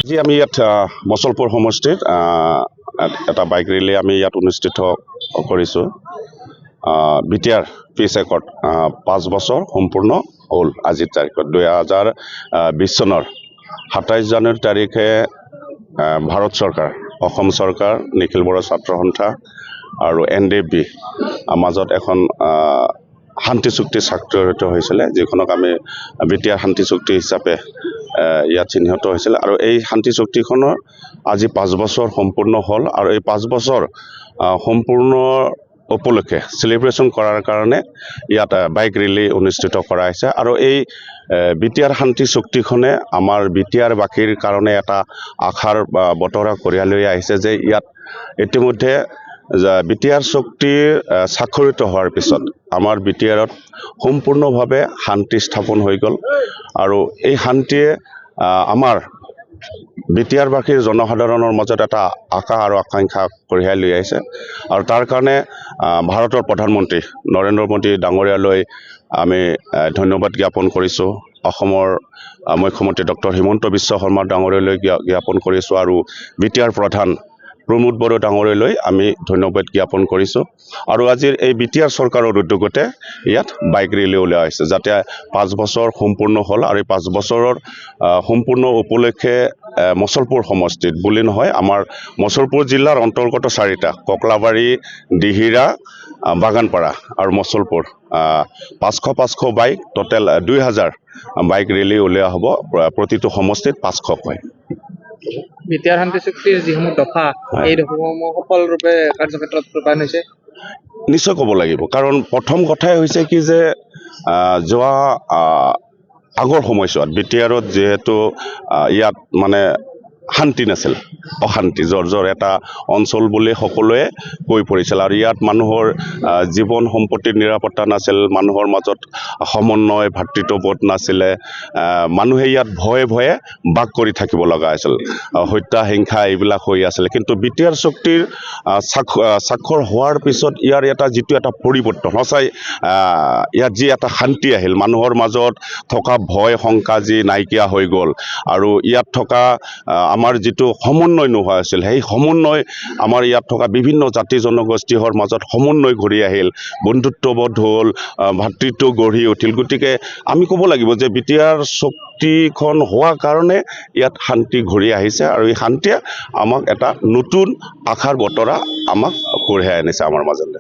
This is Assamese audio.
আজি আমি ইয়াত মছলপুৰ সমষ্টিত এটা বাইক ৰেলী আমি ইয়াত অনুষ্ঠিত কৰিছোঁ। বিটিআৰ পিচ একৰ্ড 5 বছৰ সম্পূৰ্ণ হ'ল আজিৰ তাৰিখত। 2020 চনৰ 27 জানুৱাৰী তাৰিখে ভাৰত চৰকাৰ, অসম চৰকাৰ, নিখিল বড়ো ছাত্ৰ সন্থা আৰু NDFB মাজত এখন শান্তি চুক্তি স্বাক্ষৰিত হৈছিলে, যিখনক আমি বিটিআৰ শান্তি চুক্তি হিচাপে ইয়াত চিহ্নিত হৈছিল। আৰু এই শান্তি চুক্তিখনৰ আজি 5 বছৰ সম্পূৰ্ণ হ'ল আৰু এই 5 বছৰ সম্পূৰ্ণ উপলক্ষে চেলিব্ৰেশ্যন কৰাৰ কাৰণে ইয়াত বাইক ৰেলী অনুষ্ঠিত কৰা হৈছে। আৰু এই বিটিআৰ শান্তি চুক্তিখনে আমাৰ বিটিআৰ বাসীৰ কাৰণে এটা আশাৰ বতৰা কঢ়িয়াই লৈ আহিছে যে ইয়াত ইতিমধ্যে বিটিআৰ চুক্তি স্বাক্ষৰিত হোৱাৰ পিছত আমাৰ বিটিআৰত সম্পূৰ্ণভাৱে শান্তি স্থাপন হৈ গ'ল। আৰু এই শান্তিয়ে আমাৰ বিটিআৰবাসীৰ জনসাধাৰণৰ মাজত এটা আশা আৰু আকাংক্ষা কঢ়িয়াই লৈ আহিছে। আৰু তাৰ কাৰণে ভাৰতৰ প্ৰধানমন্ত্ৰী নৰেন্দ্ৰ মোদী ডাঙৰীয়ালৈ আমি ধন্যবাদ জ্ঞাপন কৰিছোঁ। অসমৰ মুখ্যমন্ত্ৰী ডক্টৰ হিমন্ত বিশ্ব শৰ্মা ডাঙৰীয়ালৈ জ্ঞাপন কৰিছোঁ আৰু বিটিআৰ প্ৰধান প্ৰমোদ বড়ো ডাঙৰীয়ালৈ আমি ধন্যবাদ জ্ঞাপন কৰিছোঁ। আৰু আজিৰ এই বিটিআৰ চৰকাৰৰ উদ্যোগতে ইয়াত বাইক ৰেলী উলিওৱা হৈছে, যাতে 5 বছৰ সম্পূৰ্ণ হ'ল। আৰু এই 5 বছৰৰ সম্পূৰ্ণ উপলক্ষে মছলপুৰ সমষ্টিত বুলি নহয়, আমাৰ মছলপুৰ জিলাৰ অন্তৰ্গত 4টা ককলাবাৰী, দিহিৰা, বাগানপাৰা আৰু Musalpur 500 bike, total 2000 bike rally উলিওৱা হ'ব প্ৰতিটো সমষ্টিত 500কৈ। বিটিআৰ শান্তি চুক্তিৰ যিসমূহ দফা, এই দফাসমূহ সফলৰূপে কাৰ্যক্ষেত্ৰত ৰূপায়ণ হৈছে নিশ্চয় ক'ব লাগিব। কাৰণ প্ৰথম কথাই হৈছে কি যে যোৱা আগৰ সময়ছোৱাত বিটিআৰত যিহেতু ইয়াত মানে শান্তি নাছিল, অশান্তি জৰ্জৰ এটা অঞ্চল বুলি সকলোৱে কৈ পৰিছিল। আৰু ইয়াত মানুহৰ জীৱন সম্পত্তিৰ নিৰাপত্তা নাছিল, মানুহৰ মাজত সমন্বয় ভাতৃত্ববোধ নাছিলে, মানুহে ইয়াত ভয়ে ভয়ে বাস কৰি থাকিব লগা হৈছিল, হত্যা হিংসা এইবিলাক হৈ আছিল। কিন্তু বিটিআৰ চুক্তিৰ স্বাক্ষৰ হোৱাৰ পিছত ইয়াৰ যিটো এটা পৰিৱৰ্তন, সঁচাই ইয়াত যি এটা শান্তি আহিল, মানুহৰ মাজত থকা ভয় শংকা যি নাইকিয়া হৈ গ'ল। আৰু ইয়াত থকা আমাৰ যিটো সমন্বয় নোহোৱা আছিল, সেই সমন্বয় আমাৰ ইয়াত থকা বিভিন্ন জাতি জনগোষ্ঠীৰ মাজত সমন্বয় ঘূৰি আহিল, বন্ধুত্ববোধ হ'ল, ভাতৃত্ব গঢ়ি উঠিল। গতিকে আমি ক'ব লাগিব যে বিটিআৰ চুক্তিখন হোৱাৰ কাৰণে ইয়াত শান্তি ঘূৰি আহিছে। আৰু এই শান্তিয়ে আমাক এটা নতুন আশাৰ বতৰা আমাক কঢ়িয়াই আনিছে আমাৰ মাজলৈ।